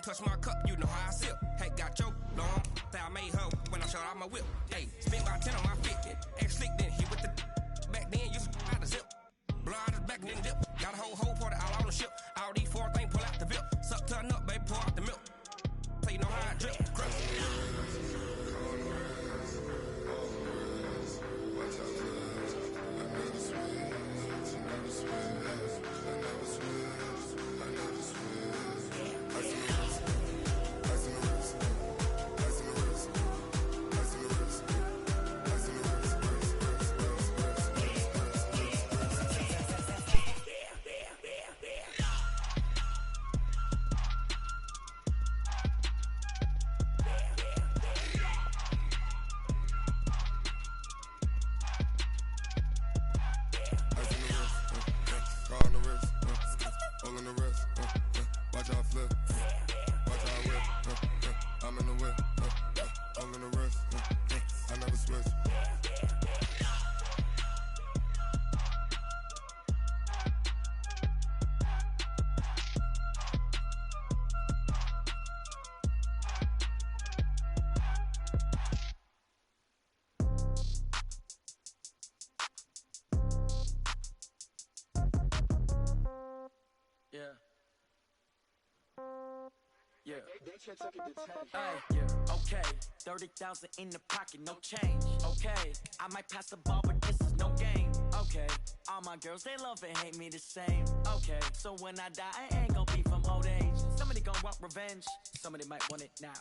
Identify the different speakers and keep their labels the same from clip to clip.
Speaker 1: touch my cup, you know how I sip. Hey, got your long, I made her when I shot out my whip. Hey, spent about 10 on my fit. X slick, then hit with the back then, used to out the zip. Blow out his back and then dip. Got a whole party all on the ship. All these four things pull out the VIP. Suck, turn up, baby, pour out the milk. So you know how I drip. Crap.
Speaker 2: Yeah. Yeah. Okay. 30,000 in the pocket, no change. Okay. I might pass the ball, but this is no game. Okay. All my girls, they love and hate me the same. Okay. So when I die, I ain't gonna be from old age. Somebody gonna want revenge. Somebody might want it now.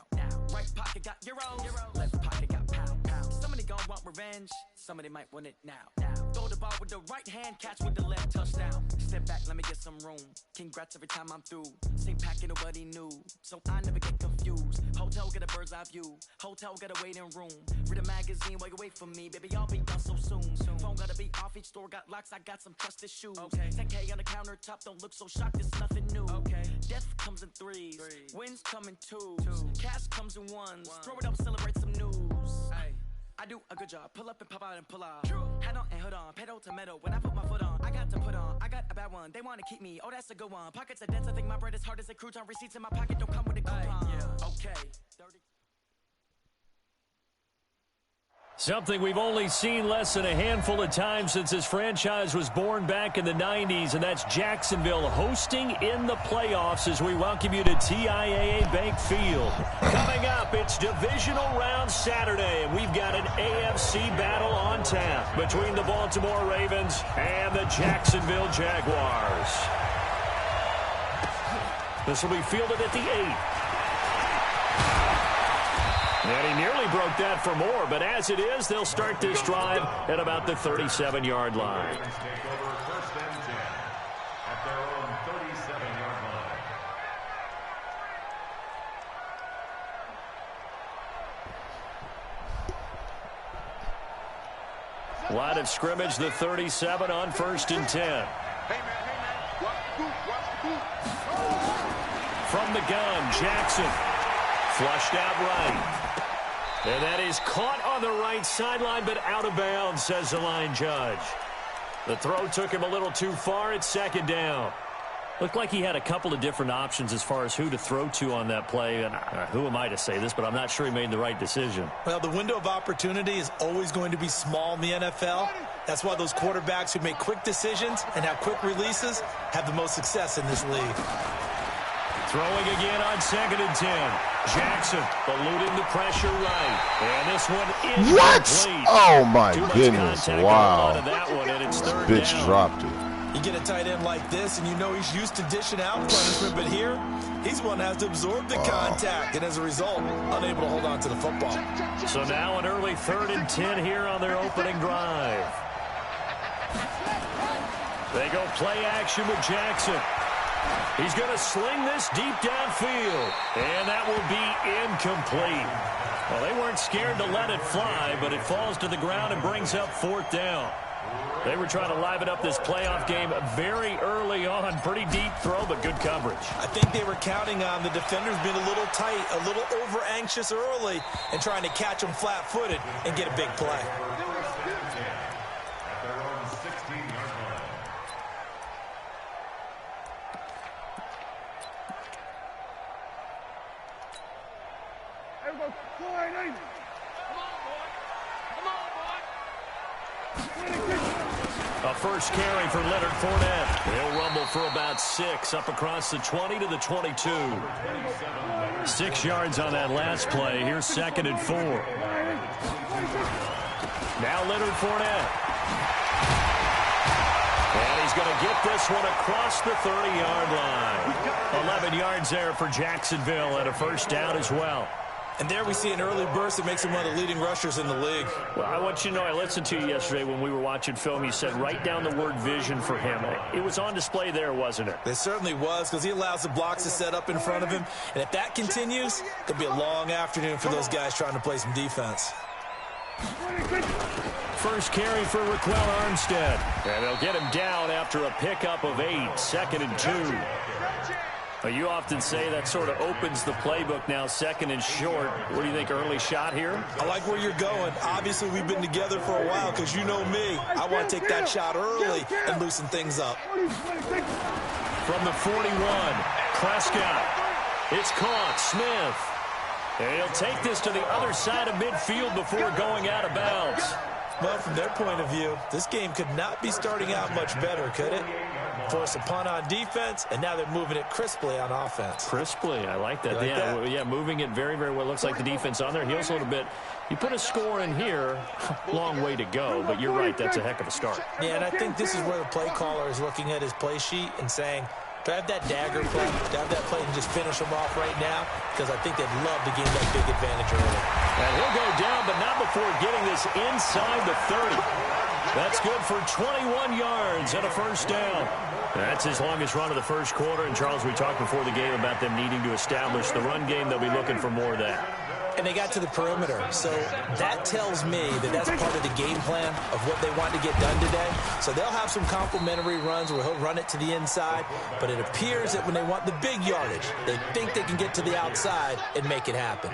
Speaker 2: Right pocket got euros. Left pocket got pound. Somebody gonna want revenge. Somebody might want it now. Throw the ball with the right hand, catch with the left, touchdown. Step back, let me get some room. Congrats every time I'm through. Same packet, nobody knew. So I never get confused. Hotel get a bird's eye view. Hotel get a waiting room. Read a magazine while you wait for me. Baby, I'll be done so soon. Phone gotta be off, each store got locks. I got some trusted shoes. Okay. 10K on the countertop, don't look so shocked, it's nothing new. Okay. Death comes in threes. Wins come in twos. Cash comes in ones. Throw it up, celebrate some news. I do a good job. Pull up and pop out and pull out. Head on and hood on. Pedal to metal. When I put my foot on, I got to put on. I got a bad one. They want to keep me. Oh, that's a good one. Pockets are dense. I think my bread is hard as a crouton. Receipts in my pocket don't come with a coupon. Yeah. Okay. 30.
Speaker 3: Something we've only seen less than a handful of times since this franchise was born back in the 90s, and that's Jacksonville hosting in the playoffs as we welcome you to TIAA Bank Field. Coming up, it's Divisional Round Saturday, and we've got an AFC battle on tap between the Baltimore Ravens and the Jacksonville Jaguars. This will be fielded at the 8. And he nearly broke that for more, but as it is, they'll start this drive at about the 37-yard line.
Speaker 4: Take over first and 10 at their own 37-yard line.
Speaker 3: Line of scrimmage, the 37 on first and 10. From the gun, Jackson. Flushed out right. And that is caught on the right sideline, but out of bounds, says the line judge. The throw took him a little too far. It's second down. Looked like he had a couple of different options as far as who to throw to on that play. And who am I to say this, but I'm not sure he made the right decision.
Speaker 5: Well, the window of opportunity is always going to be small in the NFL. That's why those quarterbacks who make quick decisions and have quick releases have the most success in this league.
Speaker 3: Throwing again on second and 10. Jackson eluding the pressure right. And this one is complete.
Speaker 6: Oh, my goodness. Wow.
Speaker 3: That one, and it's third
Speaker 6: Bitch
Speaker 3: down.
Speaker 6: dropped it.
Speaker 5: You get a tight end like this, and you know he's used to dishing out punishment, but here, he's one that has to absorb the contact, and as a result, unable to hold on to the football.
Speaker 3: So now an early third and 10 here on their opening drive. They go play action with Jackson. He's going to sling this deep downfield, and that will be incomplete. Well, they weren't scared to let it fly, but it falls to the ground and brings up fourth down. They were trying to liven up this playoff game very early on. Pretty deep throw, but good coverage.
Speaker 5: I think they were counting on the defenders being a little tight, a little over-anxious early, and trying to catch them flat-footed and get a big play.
Speaker 3: A first carry for Leonard Fournette. He'll rumble for about 6 up across the 20 to the 22. 6 yards on that last play. Here's 2nd and 4. Now Leonard Fournette. And he's going to get this one across the 30-yard line. 11 yards there for Jacksonville and a first down as well.
Speaker 5: And there we see an early burst that makes him one of the leading rushers in the league.
Speaker 3: Well, I want you to know, I listened to you yesterday when we were watching film. You said write down the word vision for him. It was on display there, wasn't it?
Speaker 5: It certainly was, because he allows the blocks to set up in front of him. And if that continues, it'll be a long afternoon for those guys trying to play some defense.
Speaker 3: First carry for Raquel Armstead. And they'll get him down after a pickup of 8. 2nd and 2. You often say that sort of opens the playbook now, 2nd and short. What do you think, early shot here?
Speaker 5: I like where you're going. Obviously, we've been together for a while because you know me. I want to take that shot early and loosen things up.
Speaker 3: From the 41, Prescott. It's caught. Smith. And he'll take this to the other side of midfield before going out of bounds.
Speaker 5: Well, from their point of view, this game could not be starting out much better, could it? Force a punt on defense, and now they're moving it crisply on offense.
Speaker 3: Crisply, I like that.
Speaker 5: Like that?
Speaker 3: Yeah, moving it very, very well. Looks like the defense on their heels a little bit. You put a score in here, long way to go, but you're right, that's a heck of a start.
Speaker 5: Yeah, and I think this is where the play caller is looking at his play sheet and saying, do I have that dagger play? Do I have that play and just finish them off right now? Because I think they'd love to gain that big advantage early.
Speaker 3: And he'll go down, but not before getting this inside the 30. That's good for 21 yards and a first down. That's his longest run of the first quarter. And, Charles, we talked before the game about them needing to establish the run game. They'll be looking for more of that.
Speaker 5: And they got to the perimeter. So that tells me that that's part of the game plan of what they want to get done today. So they'll have some complementary runs where he'll run it to the inside. But it appears that when they want the big yardage, they think they can get to the outside and make it happen.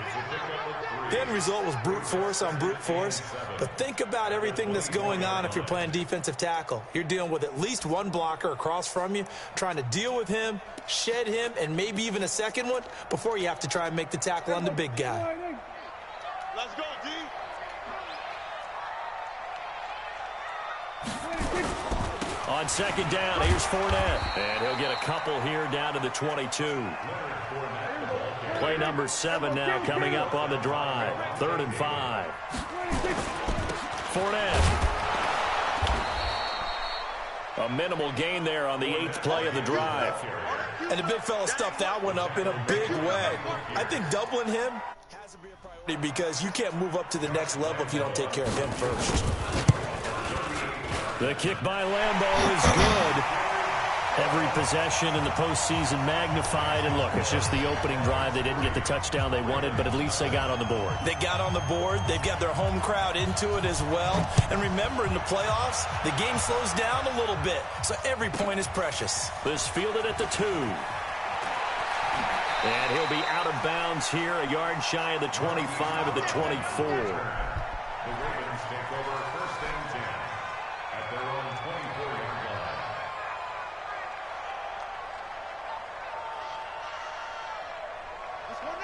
Speaker 5: The end result was brute force on brute force. But think about everything that's going on if you're playing defensive tackle. You're dealing with at least one blocker across from you, trying to deal with him, shed him, and maybe even a second one before you have to try and make the tackle on the big guy.
Speaker 7: Let's go, D.
Speaker 3: On 2nd down, here's Fournette. And he'll get a couple here down to the 22. Play number 7 now coming up on the drive. 3rd and 5. Fournette. A minimal gain there on the 8th play of the drive.
Speaker 5: And the big fella stuffed that one up in a big way. I think doubling him has to be a priority because you can't move up to the next level if you don't take care of him first.
Speaker 3: The kick by Lambeau is good. Every possession in the postseason magnified. And look, it's just the opening drive. They didn't get the touchdown they wanted, but at least they got on the board.
Speaker 5: They got on the board. They've got their home crowd into it as well. And remember, in the playoffs, the game slows down a little bit. So every point is precious.
Speaker 3: This fielded at the 2. And he'll be out of bounds here, a yard shy of the 25 of the 24.
Speaker 4: The Ravens take over 1st and 10 at their own 24-yard line.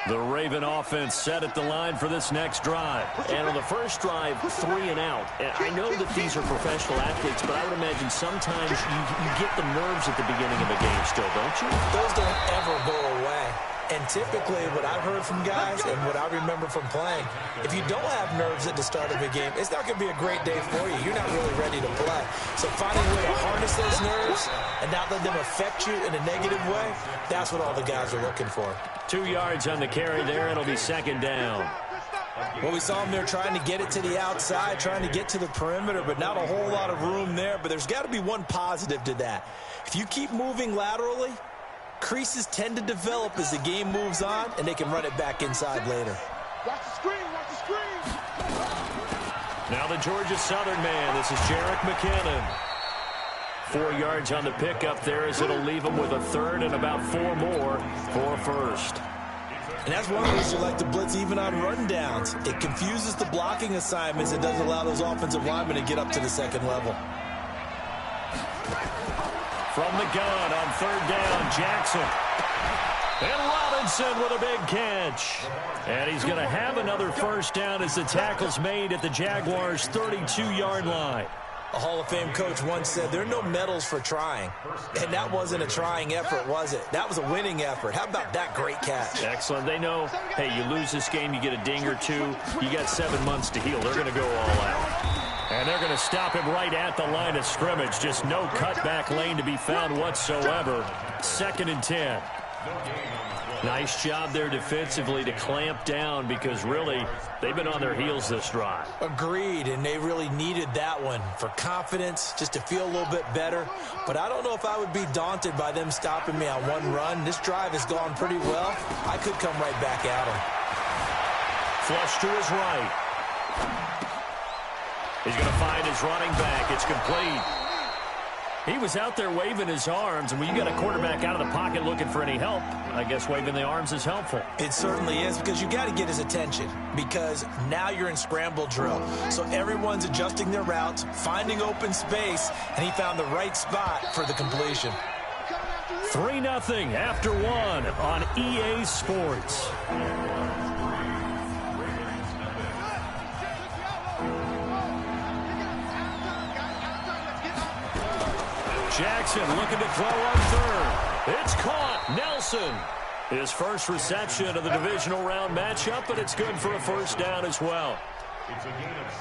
Speaker 3: The Raven offense set at the line for this next drive. And on the first drive, 3 and out. And I know that these are professional athletes, but I would imagine sometimes you get the nerves at the beginning of a game still, don't you?
Speaker 5: Those don't ever go away. And typically, what I've heard from guys and what I remember from playing, if you don't have nerves at the start of a game, it's not going to be a great day for you. You're not really ready to play. So finding a way to harness those nerves and not let them affect you in a negative way, that's what all the guys are looking for.
Speaker 3: 2 yards on the carry there. It'll be 2nd down.
Speaker 5: Well, we saw them there trying to get it to the outside, trying to get to the perimeter, but not a whole lot of room there. But there's got to be one positive to that. If you keep moving laterally, creases tend to develop as the game moves on, and they can run it back inside later.
Speaker 7: Watch the screen, watch the screen.
Speaker 3: Now the Georgia Southern man. This is Jerick McKinnon. 4 yards on the pickup there as it'll leave him with a 3rd and about 4 more for a first.
Speaker 5: And that's one reason you like to blitz even on run downs. It confuses the blocking assignments and doesn't allow those offensive linemen to get up to the second level.
Speaker 3: From the gun on 3rd down, Jackson. And a lot Robinson with a big catch. And he's going to have another first down as the tackle's made at the Jaguars' 32-yard line.
Speaker 5: A Hall of Fame coach once said there are no medals for trying. And that wasn't a trying effort, was it? That was a winning effort. How about that great catch?
Speaker 3: Excellent. They know, hey, you lose this game, you get a ding or two, you got 7 months to heal. They're going to go all out. And they're going to stop him right at the line of scrimmage. Just no cutback lane to be found whatsoever. 2nd and 10. Nice job there defensively to clamp down because really they've been on their heels this drive.
Speaker 5: Agreed, and they really needed that one for confidence, just to feel a little bit better. But I don't know if I would be daunted by them stopping me on one run. This drive has gone pretty well. I could come right back at them.
Speaker 3: Flush to his right. He's going to find his running back. It's complete. He was out there waving his arms, and when you got a quarterback out of the pocket looking for any help, I guess waving the arms is helpful.
Speaker 5: It certainly is, because you got to get his attention, because now you're in scramble drill. So everyone's adjusting their routes, finding open space, and he found the right spot for the completion.
Speaker 3: 3-0 after 1 on EA Sports. Jackson looking to throw on 3rd. It's caught. Nelson. His first reception of the divisional round matchup, but it's good for a first down as well.
Speaker 4: It's a gain of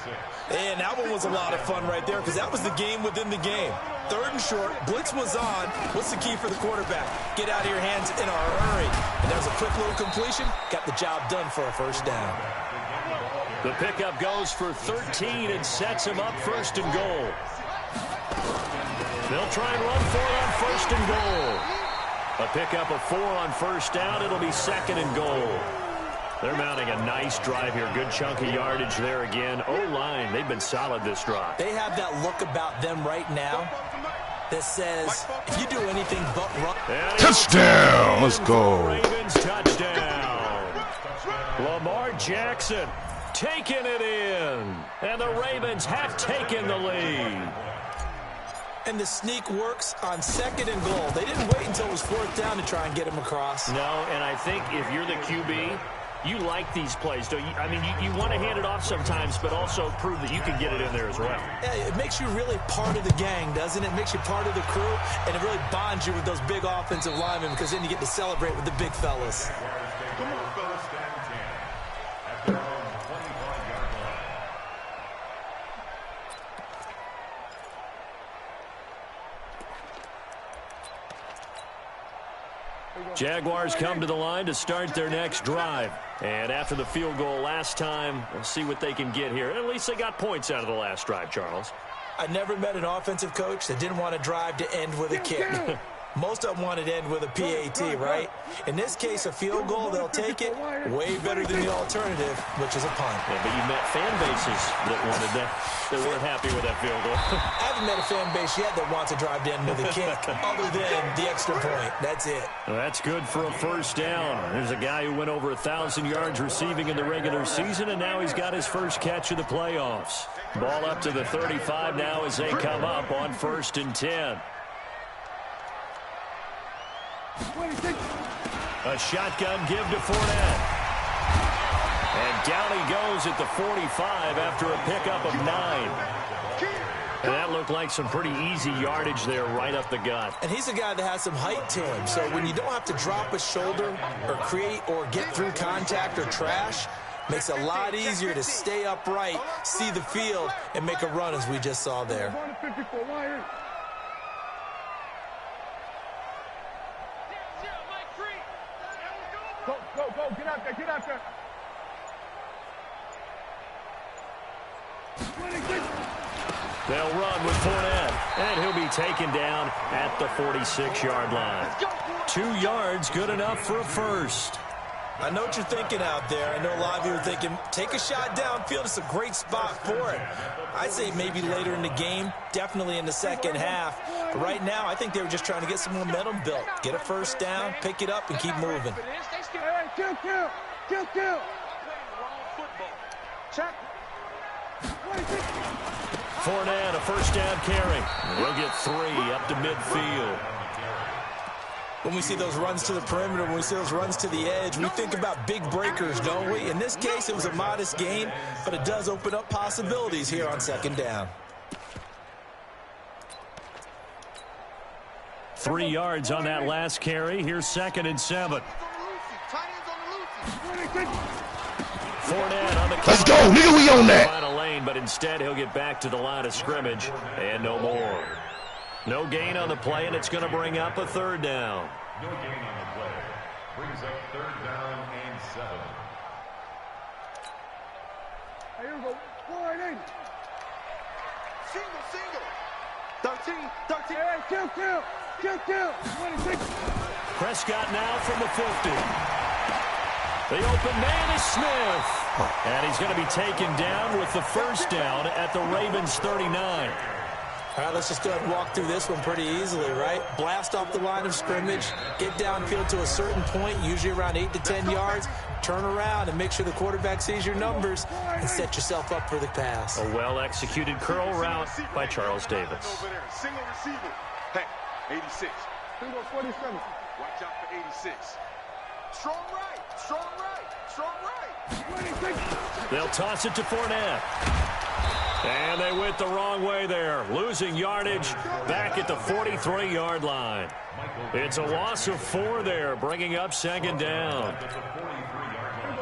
Speaker 4: 6.
Speaker 5: And that one was a lot of fun right there, because that was the game within the game. 3rd and short, blitz was on. What's the key for the quarterback? Get out of your hands in a hurry. And that was a quick little completion. Got the job done for a first down.
Speaker 3: The pickup goes for 13 and sets him up 1st and goal. They'll try and run for it on 1st and goal. A pickup of 4 on 1st down. It'll be 2nd and goal. They're mounting a nice drive here. Good chunk of yardage there again. O-line, they've been solid this drive.
Speaker 5: They have that look about them right now that says, if you do anything but run.
Speaker 6: Touchdown! Let's go.
Speaker 3: Ravens touchdown. Lamar Jackson taking it in. And the Ravens have taken the lead.
Speaker 5: And the sneak works on 2nd and goal. They didn't wait until it was 4th down to try and get him across.
Speaker 3: No, and I think if you're the QB, you like these plays, don't you? I mean, you want to hand it off sometimes, but also prove that you can get it in there as well.
Speaker 5: Yeah, it makes you really part of the gang, doesn't it? It makes you part of the crew, and it really bonds you with those big offensive linemen, because then you get to celebrate with the big fellas.
Speaker 4: Come on, fellas. 1st and 10 at their own 25-yard line.
Speaker 3: Jaguars come to the line to start their next drive. And after the field goal last time, we'll see what they can get here. At least they got points out of the last drive, Charles.
Speaker 5: I never met an offensive coach that didn't want a drive to end with a kick. Most of them wanted to end with a PAT, right? In this case, a field goal, they'll take it. Way better than the alternative, which is a punt.
Speaker 3: Yeah, but you met fan bases that wanted that. They weren't happy with that field goal.
Speaker 5: I haven't met a fan base yet that wants a drive to end with a kick, other than the extra point. That's it.
Speaker 3: Well, that's good for a first down. There's a guy who went over 1,000 yards receiving in the regular season, and now he's got his first catch of the playoffs. Ball up to the 35 now as they come up on 1st and 10. A shotgun give to Fournette. And down he goes at the 45 after a pickup of 9. And that looked like some pretty easy yardage there right up the gut.
Speaker 5: And he's a guy that has some height to him. So when you don't have to drop a shoulder or create or get through contact or trash, makes it a lot easier to stay upright, see the field, and make a run as we just saw there.
Speaker 7: Go, get out there.
Speaker 3: They'll run with Fournette, and he'll be taken down at the 46-yard line. 2 yards, good enough for a first.
Speaker 5: I know what you're thinking out there. I know a lot of you are thinking, take a shot downfield. It's a great spot for it. I'd say maybe later in the game, definitely in the second half. But right now, I think they were just trying to get some momentum built. Get a first down, pick it up, and keep moving.
Speaker 7: Kill. Check.
Speaker 3: Fournette, a first down carry. We'll get 3 up to midfield.
Speaker 5: When we see those runs to the perimeter, when we see those runs to the edge, we think about big breakers, don't we? In this case, it was a modest gain, but it does open up possibilities here on second down.
Speaker 3: 3 yards on that last carry. Here's 2nd and 7. Fournette on the
Speaker 6: Let's go, nigga, we on that.
Speaker 3: Final lane, but instead he'll get back to the line of scrimmage and no more. No gain on the play, and it's going to bring up a 3rd down.
Speaker 4: No gain on the play. Brings up 3rd down and 7.
Speaker 7: Here we go. 4-8.
Speaker 2: Single. 13.
Speaker 7: Hey, kill. 26.
Speaker 3: Prescott now from the 50. The open man is Smith. And he's going to be taken down with the 1st down at the Ravens 39.
Speaker 5: All right, let's just go ahead and walk through this one pretty easily, right? Blast off the line of scrimmage, get downfield to a certain point, usually around 8 to 10 yards, turn around and make sure the quarterback sees your numbers and set yourself up for the pass.
Speaker 3: A well-executed curl route by Charles Davis.
Speaker 8: Single receiver. Hey, 86.
Speaker 7: Single 47.
Speaker 8: Watch out for 86. Strong right.
Speaker 7: 26.
Speaker 3: They'll toss it to Fournette. And they went the wrong way there, losing yardage back at the 43-yard line. It's a loss of 4 there, bringing up 2nd down.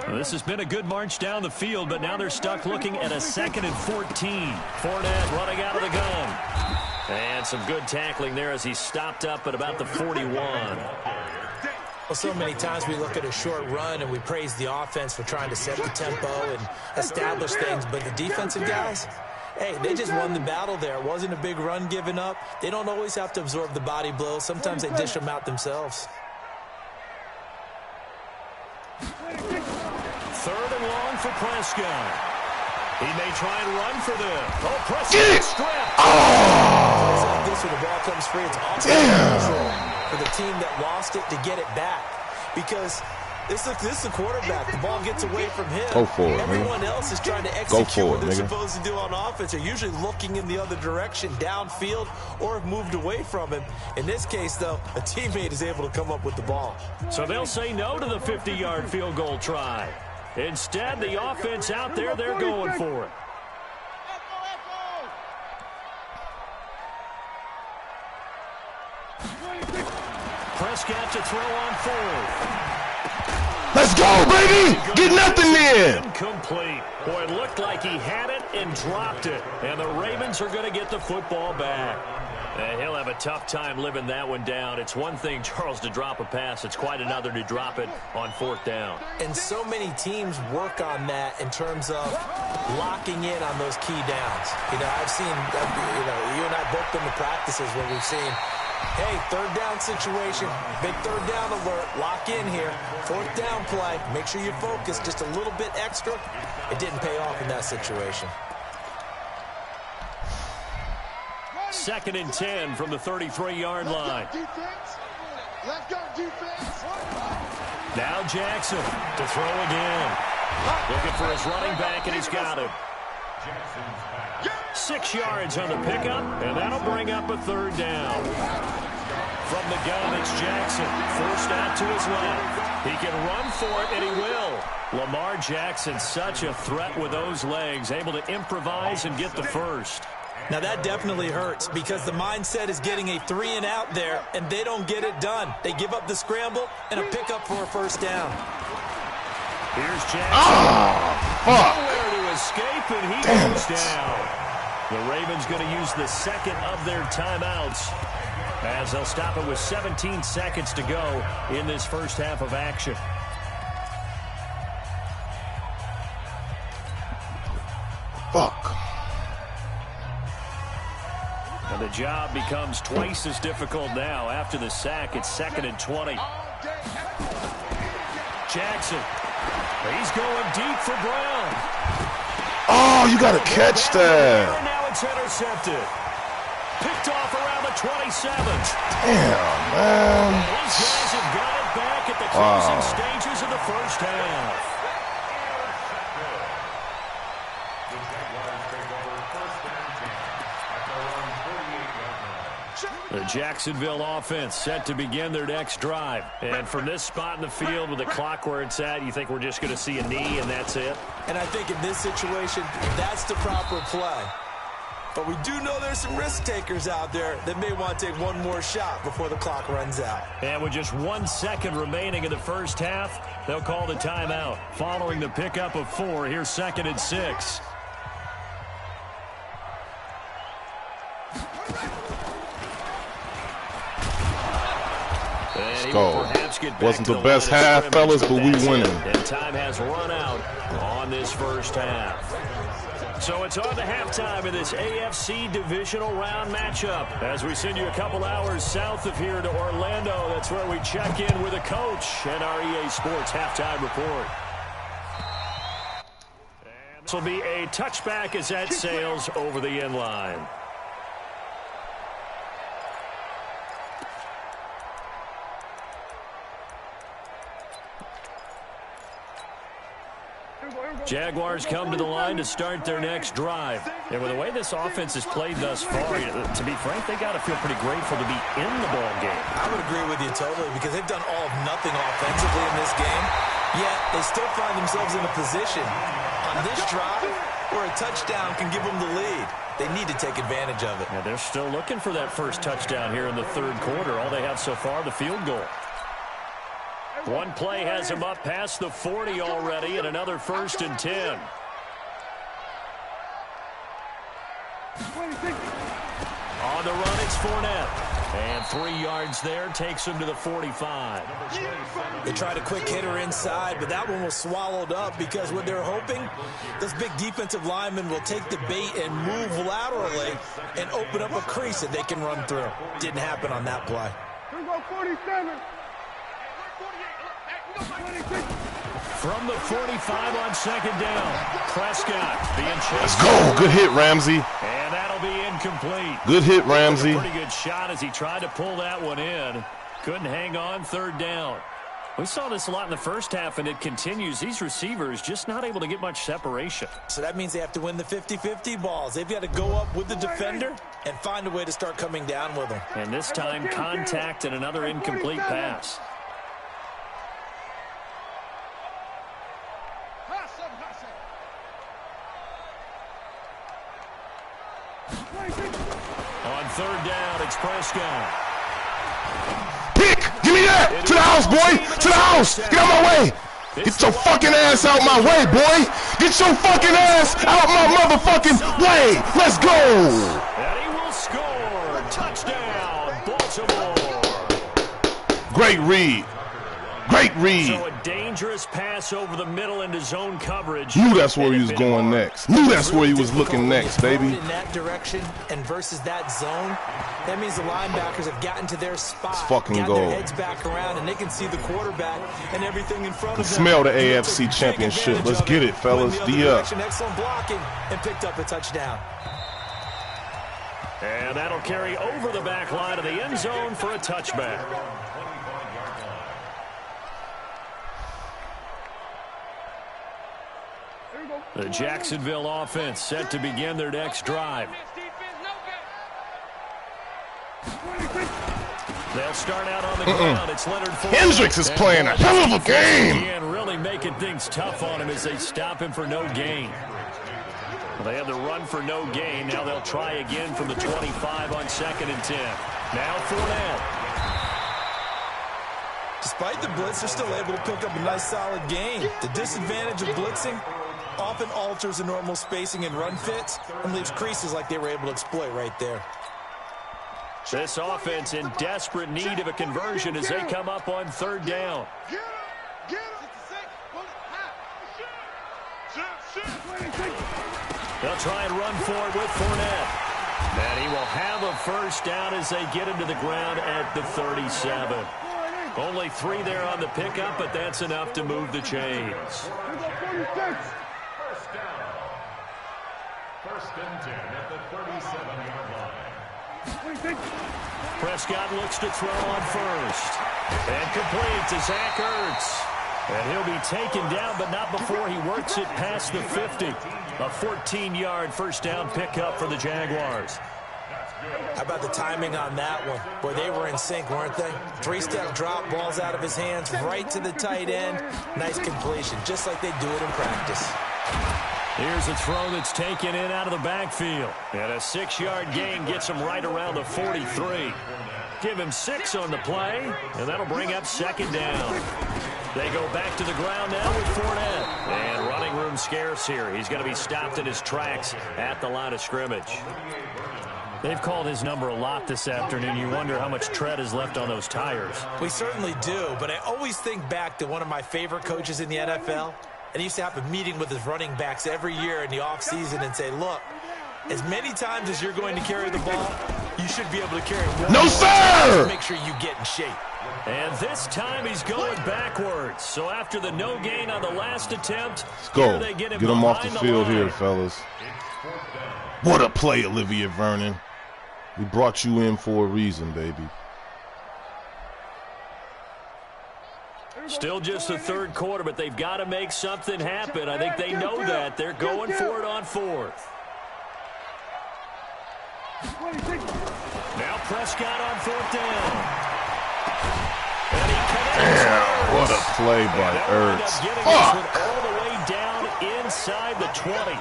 Speaker 3: Well, this has been a good march down the field, but now they're stuck looking at a 2nd and 14. Fournette running out of the gun. And some good tackling there as he stopped up at about the 41.
Speaker 5: Well, so many times we look at a short run and we praise the offense for trying to set the tempo and establish things, but the defensive guys, hey, they just won the battle there. It wasn't a big run given up. They don't always have to absorb the body blows. Sometimes they dish them out themselves.
Speaker 3: 3rd and long for Prescott. He may try and run for this. Oh, Prescott stripped.
Speaker 5: It's like this when the ball comes free. It's offensive control for the team that lost it to get it back. Because this is the quarterback. The ball gets away from him.
Speaker 6: Go for it,
Speaker 5: Everyone
Speaker 6: nigga.
Speaker 5: else is trying to execute what they're
Speaker 6: nigga.
Speaker 5: supposed to do on offense. They're usually looking in the other direction, downfield, or have moved away from him. In this case, though, a teammate is able to come up with the ball.
Speaker 3: So they'll say no to the 50-yard field goal try. Instead, the offense out there, they're going for it. Prescott to throw on 4th.
Speaker 6: Let's go, baby. Get nothing in.
Speaker 3: Incomplete. Boy, it looked like he had it and dropped it. And the Ravens are going to get the football back. And he'll have a tough time living that one down. It's one thing, Charles, to drop a pass. It's quite another to drop it on 4th down.
Speaker 5: And so many teams work on that in terms of locking in on those key downs. You know, I've seen, you and I both been to practices where we've seen, hey, 3rd down situation, big 3rd down alert, lock in here, 4th down play, make sure you're focused just a little bit extra. It didn't pay off in that situation.
Speaker 3: 2nd and 10 from the 33-yard line.
Speaker 8: Let's go, defense.
Speaker 3: Now Jackson to throw again. Looking for his running back, and he's got him. 6 yards on the pickup, and that'll bring up a 3rd down. From the gun, it's Jackson, forced out to his left. He can run for it, and he will. Lamar Jackson, such a threat with those legs, able to improvise and get the first.
Speaker 5: Now that definitely hurts because the mindset is getting a 3-and-out there, and they don't get it done. They give up the scramble and a pickup for a 1st down.
Speaker 3: Here's Jackson. Nowhere to escape, and he goes down. The Ravens going to use the 2nd of their timeouts as they'll stop it with 17 seconds to go in this first half of action.
Speaker 6: Fuck.
Speaker 3: And the job becomes twice as difficult now. After the sack, it's 2nd and 20. Jackson. He's going deep for Brown.
Speaker 6: Oh, you got to catch that.
Speaker 3: And now it's intercepted. Picked off around the 27th.
Speaker 6: Damn, man.
Speaker 3: These guys have got it back at the closing stages of the first half. The Jacksonville offense set to begin their next drive. And from this spot in the field with the clock where it's at, you think we're just going to see a knee and that's it?
Speaker 5: And I think in this situation, that's the proper play. But we do know there's some risk takers out there that may want to take one more shot before the clock runs out.
Speaker 3: And with just 1 second remaining in the first half, they'll call the timeout. Following the pickup of 4, here's 2nd and 6.
Speaker 6: Let's go. Wasn't the best half, fellas, but we winning.
Speaker 3: And time has run out on this first half. So it's on to halftime in this AFC Divisional Round matchup. As we send you a couple hours south of here to Orlando, that's where we check in with a coach and our EA Sports Halftime Report. And this will be a touchback as that sails over the end line. Jaguars come to the line to start their next drive. And with the way this offense has played thus far, to be frank, they got to feel pretty grateful to be in the ball game.
Speaker 5: I would agree with you totally because they've done all of nothing offensively in this game, yet they still find themselves in a position on this drive where a touchdown can give them the lead. They need to take advantage of it.
Speaker 3: Yeah, they're still looking for that first touchdown here in the third quarter. All they have so far, the field goal. One play has him up past the 40 already, and another 1st and 10. On the run, it's Fournette. And 3 yards there takes him to the 45.
Speaker 5: They tried a quick hitter inside, but that one was swallowed up because what they're hoping, this big defensive lineman will take the bait and move laterally and open up a crease that they can run through. Didn't happen on that play.
Speaker 7: Here we go, 47.
Speaker 3: From the 45 on 2nd down, Prescott being chased.
Speaker 6: Let's go. Good hit, Ramsey.
Speaker 3: And that'll be incomplete.
Speaker 6: Good hit, Ramsey.
Speaker 3: Pretty good shot as he tried to pull that one in. Couldn't hang on 3rd down. We saw this a lot in the first half, and it continues. These receivers just not able to get much separation.
Speaker 5: So that means they have to win the 50-50 balls. They've got to go up with the defender and find a way to start coming down with them.
Speaker 3: And this time, contact and another incomplete pass. On 3rd down, it's Prescott.
Speaker 6: Pick! Give me that! To the house, boy! To the house! Get out my way! Get your fucking ass out my way, boy! Get your fucking ass out my motherfucking way! Let's go!
Speaker 3: And he will score! Touchdown, Baltimore!
Speaker 6: Great read. Great read.
Speaker 3: So a dangerous pass over the middle into zone coverage.
Speaker 6: Knew that's where he was going next. Knew that's where he was looking next, baby.
Speaker 5: In that direction and versus that zone, that means the linebackers have gotten to their spot.
Speaker 6: Let's fucking
Speaker 5: got
Speaker 6: go.
Speaker 5: their heads back around, and they can see the quarterback and everything in front of them.
Speaker 6: Smell the AFC championship. Let's get it, fellas. D up.
Speaker 5: Excellent blocking and picked up a touchdown.
Speaker 3: And that'll carry over the back line of the end zone for a touchback. The Jacksonville offense set to begin their next drive. They'll start out on the ground. It's Leonard Fournette.
Speaker 6: Hendricks is playing a hell of a game.
Speaker 3: And really making things tough on him as they stop him for no gain. Well, they had the run for no gain. Now they'll try again from the 25 on 2nd and 10. Now Fournette.
Speaker 5: Despite the blitz, they're still able to pick up a nice solid gain. The disadvantage of blitzing often alters the normal spacing and run fits and leaves creases like they were able to exploit right there.
Speaker 3: This offense in desperate need of a conversion as they come up on 3rd down. They'll try and run for it with Fournette. And he will have a first down as they get into the ground at the 37. Only 3 there on the pickup, but that's enough to move the chains.
Speaker 4: First down. 1st and 10 at the 37-yard line.
Speaker 3: Prescott looks to throw on first. And complete to Zach Ertz. And he'll be taken down, but not before he works it past the 50. A 14-yard first down pickup for the Jaguars.
Speaker 5: How about the timing on that one? Boy, they were in sync, weren't they? Three-step drop, balls out of his hands, right to the tight end. Nice completion, just like they do it in practice.
Speaker 3: Here's a throw that's taken in out of the backfield. And a 6-yard gain gets him right around the 43. Give him 6 on the play, and that'll bring up second down. They go back to the ground now with Fournette. And running room scarce here. He's going to be stopped in his tracks at the line of scrimmage. They've called his number a lot this afternoon. You wonder how much tread is left on those tires.
Speaker 5: We certainly do, but I always think back to one of my favorite coaches in the NFL. And he used to have a meeting with his running backs every year in the offseason and say, look, as many times as you're going to carry the ball, you should be able to carry one.
Speaker 6: No, sir!
Speaker 5: To make sure you get in shape.
Speaker 3: And this time he's going backwards. So after the no gain on the last attempt,
Speaker 6: let's go.
Speaker 3: They get
Speaker 6: him off the field here, fellas. What a play, Olivia Vernon. We brought you in for a reason, baby.
Speaker 3: Still just the third quarter, but they've got to make something happen. I think they know that. They're going for it on fourth. Now Prescott on fourth down.
Speaker 6: Damn, what a play by Ertz. Fuck!
Speaker 3: All the way down inside the 20.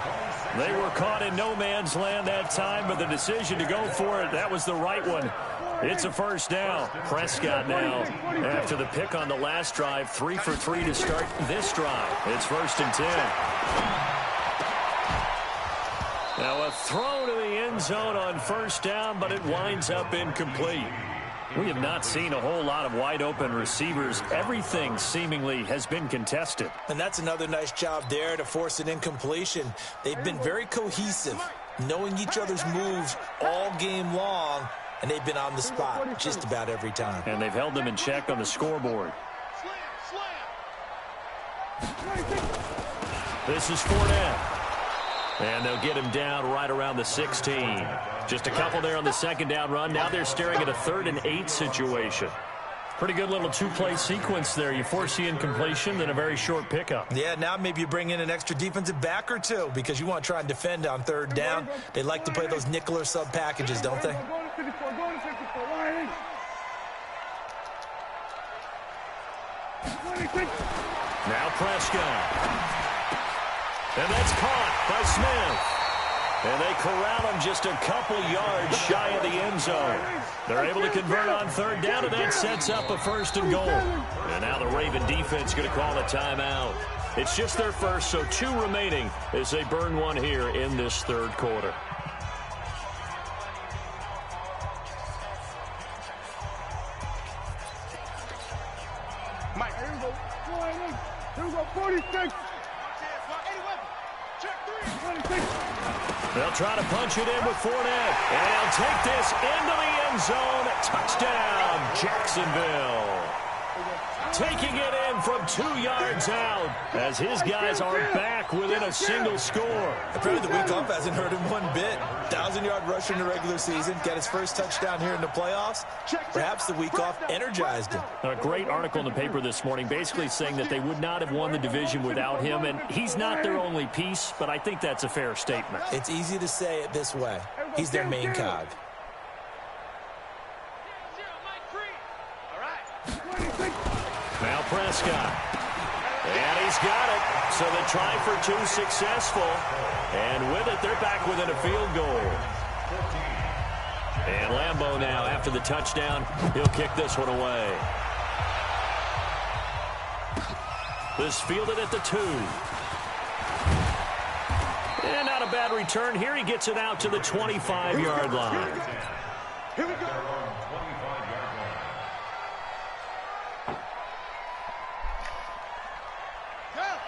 Speaker 3: They were caught in no man's land that time, but the decision to go for it, that was the right one. It's a first down. Prescott now, after the pick on the last drive, 3 for 3 to start this drive. It's 1st and 10. Now a throw to the end zone on first down, but it winds up incomplete. We have not seen a whole lot of wide-open receivers. Everything seemingly has been contested.
Speaker 5: And that's another nice job there to force an incompletion. They've been very cohesive, knowing each other's moves all game long, and they've been on the spot just about every time.
Speaker 3: And they've held them in check on the scoreboard. This is Fournette. And they'll get him down right around the 16. Just a couple there on the second down run. Now they're staring at a 3rd and 8 situation. Pretty good little 2-play sequence there. You force the incompletion, then a very short pickup.
Speaker 5: Yeah, now maybe you bring in an extra defensive back or two because you want to try and defend on 3rd down. They like to play those nickel or sub packages, don't they?
Speaker 3: Now Prescott. And that's caught by Smith. And they corral him just a couple yards shy of the end zone. They're able to convert on 3rd down, and that sets up a 1st and goal. And now the Raven defense going to call a timeout. It's just their first, so 2 remaining as they burn one here in this 3rd quarter.
Speaker 7: Mike, here we go. Here we go, 46.
Speaker 3: They'll try to punch it in with Fournette. And he'll take this into the end zone. Touchdown, Jacksonville. Taking it in from 2 yards out as his guys are back within a single score.
Speaker 5: Apparently the week off hasn't hurt him one bit. 1,000-yard rusher in the regular season. Got his first touchdown here in the playoffs. Perhaps the week off energized him.
Speaker 3: A great article in the paper this morning basically saying that they would not have won the division without him. And he's not their only piece, but I think that's a fair statement.
Speaker 5: It's easy to say it this way. He's their main cog.
Speaker 3: Now Prescott. And he's got it. So the try for 2 successful. And with it, they're back within a field goal. And Lambeau now, after the touchdown, he'll kick this one away. This fielded at the 2. And not a bad return. Here he gets it out to the 25-yard line.
Speaker 7: Here we go.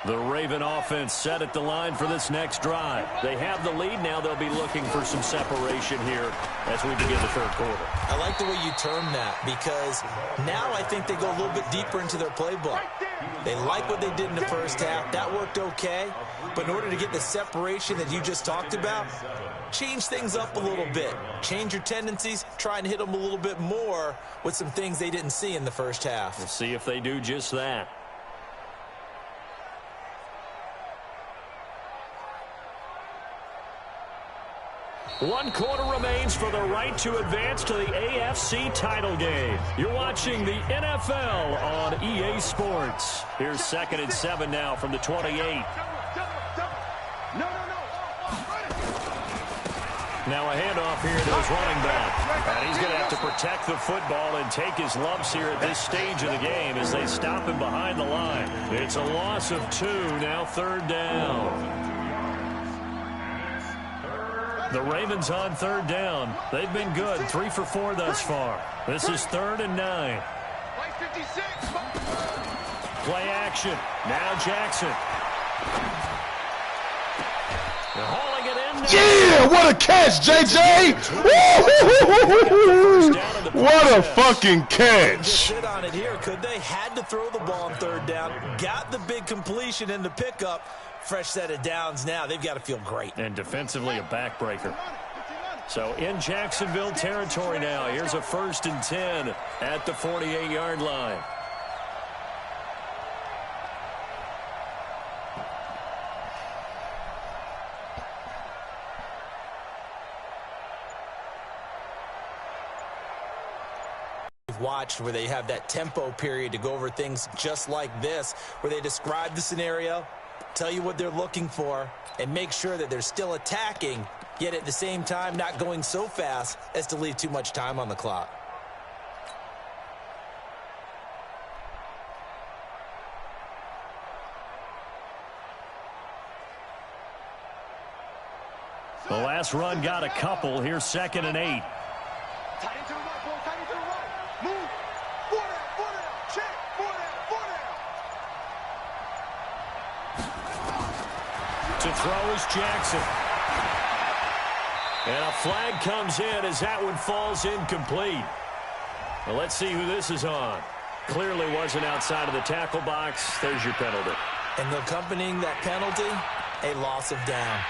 Speaker 3: The Raven offense set at the line for this next drive. They have the lead. Now they'll be looking for some separation here as we begin the 3rd quarter.
Speaker 5: I like the way you term that because now I think they go a little bit deeper into their playbook. They like what they did in the first half. That worked okay. But in order to get the separation that you just talked about, change things up a little bit. Change your tendencies. Try and hit them a little bit more with some things they didn't see in the first half.
Speaker 3: We'll see if they do just that. 1 quarter remains for the right to advance to the AFC title game. You're watching the NFL on EA Sports. Here's 2nd and 7 now from the 28. Now a handoff here to his running back. And he's going to have to protect the football and take his lumps here at this stage of the game as they stop him behind the line. It's a loss of 2, now 3rd down. The Ravens on 3rd down. They've been good, 3 for 4 thus far. This is 3rd and 9. Play action. Now Jackson. They're hauling it in now.
Speaker 6: Yeah, what a catch, JJ! What a fucking catch!
Speaker 5: Sit on it here, could they? Had to throw the ball on 3rd down. Got the big completion in the pickup. Fresh set of downs now. They've got to feel great.
Speaker 3: And defensively a backbreaker. So in Jacksonville territory now. Here's a 1st and 10 at the 48-yard line.
Speaker 5: Watched where they have that tempo period to go over things just like this, where they describe the scenario, tell you what they're looking for, and make sure that they're still attacking, yet at the same time not going so fast as to leave too much time on the clock.
Speaker 3: The last run got a couple. Here's 2nd and 8. To throw is Jackson. And a flag comes in as that one falls incomplete. Well, let's see who this is on. Clearly wasn't outside of the tackle box. There's your penalty.
Speaker 5: And accompanying that penalty, a loss of down.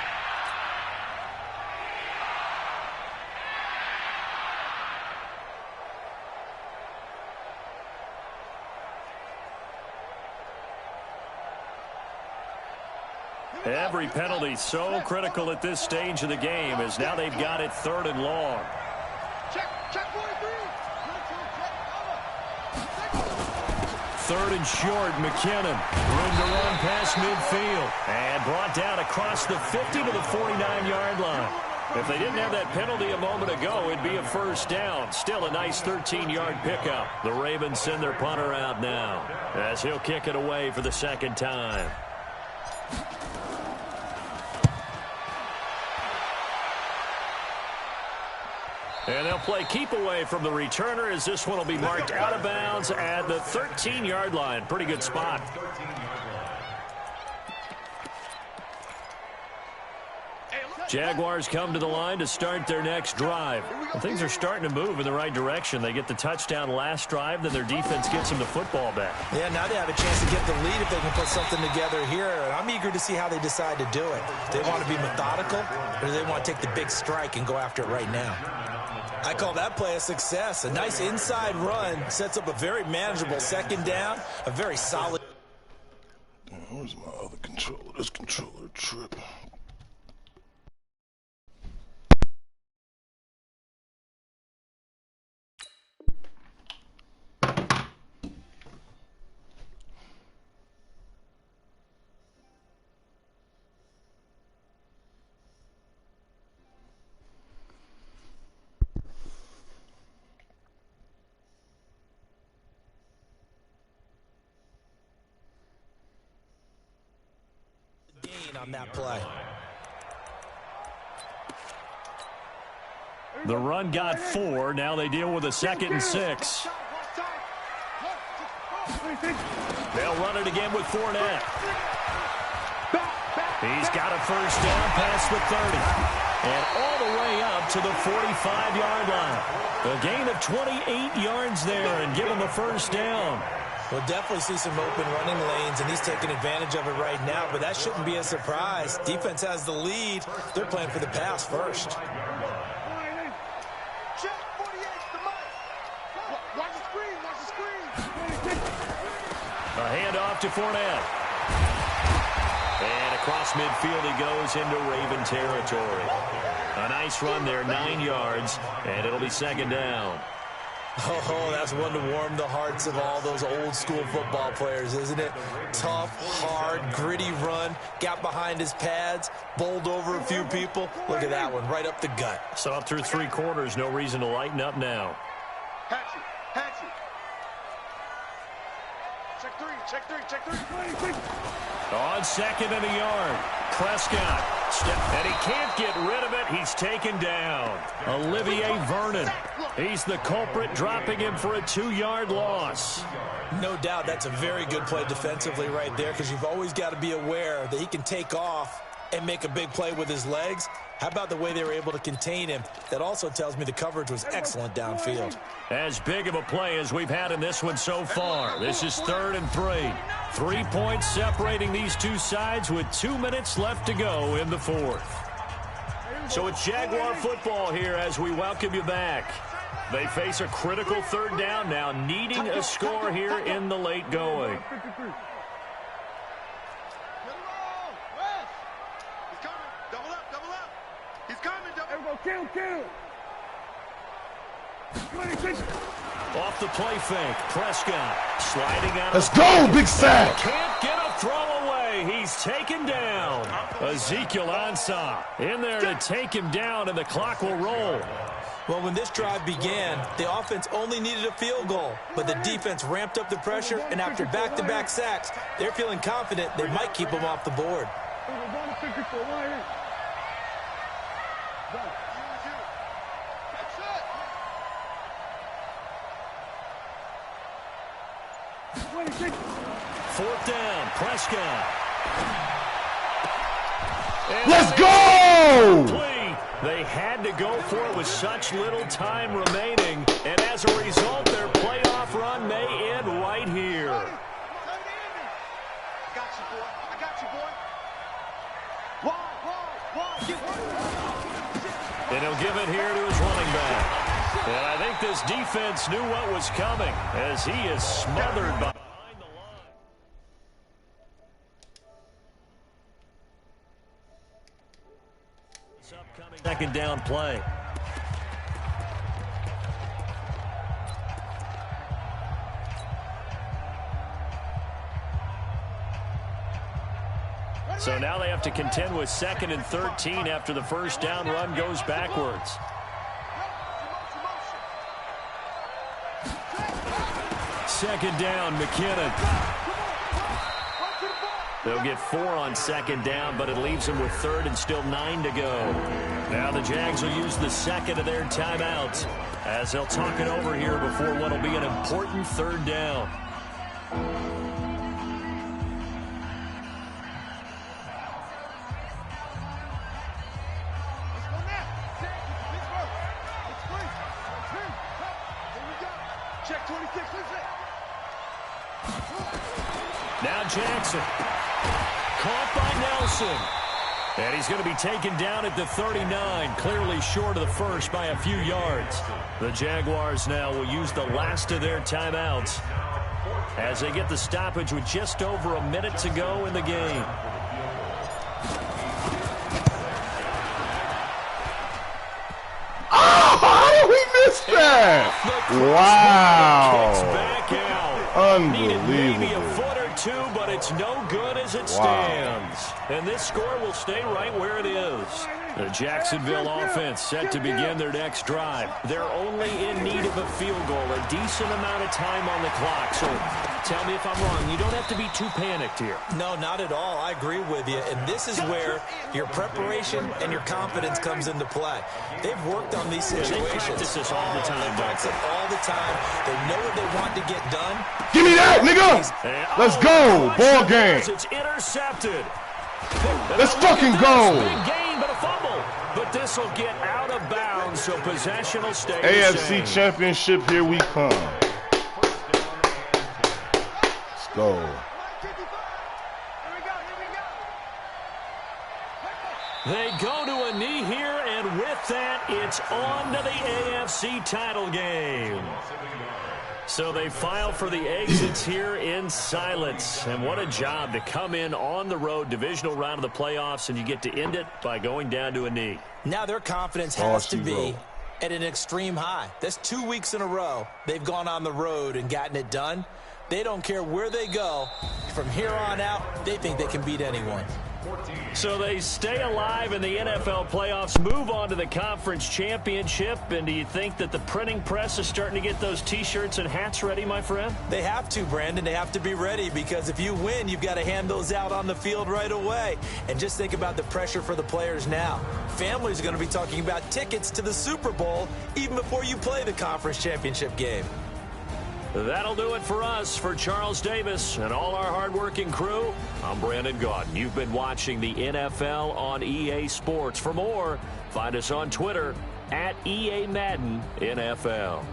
Speaker 3: Every penalty so critical at this stage of the game as now they've got it 3rd and long.
Speaker 7: Check 43.
Speaker 3: 3rd and short, McKinnon. Room to run past midfield. And brought down across the 50 to the 49-yard line. If they didn't have that penalty a moment ago, it'd be a 1st down. Still a nice 13-yard pickup. The Ravens send their punter out now as he'll kick it away for the 2nd time. And they'll play keep away from the returner as this one will be marked out of bounds at the 13-yard line. Pretty good spot. Jaguars come to the line to start their next drive. And things are starting to move in the right direction. They get the touchdown last drive, then their defense gets them the football back.
Speaker 5: Yeah, now they have a chance to get the lead if they can put something together here. And I'm eager to see how they decide to do it. Do they want to be methodical, or do they want to take the big strike and go after it right now? I call that play a success. A nice inside run sets up a very manageable 2nd down, a very solid.
Speaker 6: Where's my other controller? This controller tripping.
Speaker 5: On that play.
Speaker 3: The run got 4. Now they deal with a 2nd and 6. They'll run it again with Fournette. He's got a 1st down past the 30. And all the way up to the 45-yard line. A gain of 28 yards there and give him a 1st down.
Speaker 5: We'll definitely see some open running lanes, and he's taking advantage of it right now, but that shouldn't be a surprise. Defense has the lead. They're playing for the pass first.
Speaker 7: Check 48, the mic. Watch the screen, watch the screen.
Speaker 3: A handoff to Fournette. And across midfield he goes into Raven territory. A nice run there, 9 yards, and it'll be second down.
Speaker 5: Oh, that's one to warm the hearts of all those old-school football players, isn't it? Tough, hard, gritty run, got behind his pads, bowled over a few people. Look at that one, right up the gut.
Speaker 3: So up through 3 quarters, no reason to lighten up now.
Speaker 8: Hatchet, hatchet. Check three, check three, check three.
Speaker 3: On second and a yard, Prescott. And he can't get rid of it. He's taken down. Olivier Vernon. He's the culprit, dropping him for a 2-yard loss.
Speaker 5: No doubt that's a very good play defensively right there, because you've always got to be aware that he can take off and make a big play with his legs. How about the way they were able to contain him? That also tells me the coverage was excellent downfield.
Speaker 3: As big of a play as we've had in this one so far. This is 3rd and 3. 3 points separating these two sides with 2 minutes left to go in the 4th. So it's Jaguar football here as we welcome you back. They face a critical 3rd down now, needing a score here in the late going.
Speaker 7: Kill.
Speaker 3: Off the play fake, Prescott sliding out.
Speaker 6: Let's go, big sack.
Speaker 3: Can't get a throw away. He's taken down. Ezekiel Ansah in there to take him down, and the clock will roll.
Speaker 5: Well, when this drive began, the offense only needed a field goal, but the defense ramped up the pressure, and after back-to-back sacks, they're feeling confident they might keep them off the board.
Speaker 3: Fourth down, Prescott. And
Speaker 6: Let's go!
Speaker 3: They had to go for it with such little time remaining, and as a result, their playoff run may end right here.
Speaker 8: I got you, boy.
Speaker 3: And he'll give it here to his running back. And I think this defense knew what was coming as he is smothered behind the line. This upcoming second down play. So now they have to contend with 2nd and 13 after the first down run goes backwards. Second down, McKinnon. They'll get 4 on second down, but it leaves them with 3rd and still 9 to go. Now the Jags will use the second of their timeouts as they'll talk it over here before what will be an important 3rd down. Now Jackson, caught by Nelson. And he's going to be taken down at the 39, clearly short of the first by a few yards. The Jaguars now will use the last of their timeouts as they get the stoppage with just over a minute to go in the game.
Speaker 6: Oh, how did we miss that? Wow. Unbelievable.
Speaker 3: Maybe a foot or two, but it's no good as it stands. And this score will stay right where it is. The Jacksonville offense set to begin their next drive. They're only in need of a field goal, a decent amount of time on the clock. So tell me if I'm wrong. You don't have to be too panicked here.
Speaker 5: No, not at all. I agree with you. And this is where your preparation and your confidence comes into play. They've worked on these situations.
Speaker 3: They practice this all the time.
Speaker 5: They practice it all the time. They know what they want to get done.
Speaker 6: Give me that, nigga. Let's go. Ball game.
Speaker 3: It's intercepted.
Speaker 6: Let's fucking go.
Speaker 3: Big gain, but a fumble. But this will get out of bounds, so possession will stay the
Speaker 6: AFC
Speaker 3: same.
Speaker 6: Championship, here we come. Let's go.
Speaker 3: They go to a knee here, and And with that, it's on to the AFC title game. So they file for the exits here in silence. And what a job to come in on the road, divisional round of the playoffs, and you get to end it by going down to a knee.
Speaker 5: Now their confidence has to be at an extreme high. That's 2 weeks in a row they've gone on the road and gotten it done. They don't care where they go. From here on out, they think they can beat anyone.
Speaker 3: So they stay alive in the NFL playoffs, move on to the conference championship, and do you think that the printing press is starting to get those T-shirts and hats ready, my friend?
Speaker 5: They have to, Brandon. They have to be ready because if you win, you've got to hand those out on the field right away. And just think about the pressure for the players now. Families are going to be talking about tickets to the Super Bowl even before you play the conference championship game.
Speaker 3: That'll do it for us. For Charles Davis and all our hardworking crew, I'm Brandon Gaudin. You've been watching the NFL on EA Sports. For more, find us on Twitter at EA Madden NFL.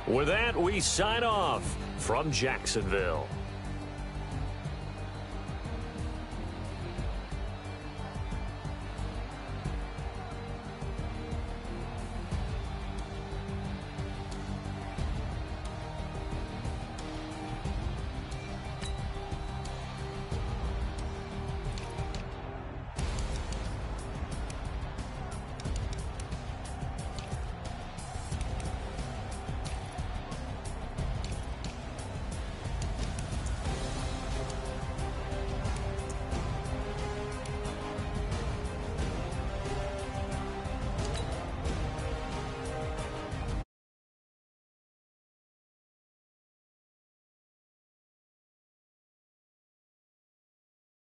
Speaker 3: With that, we sign off from Jacksonville.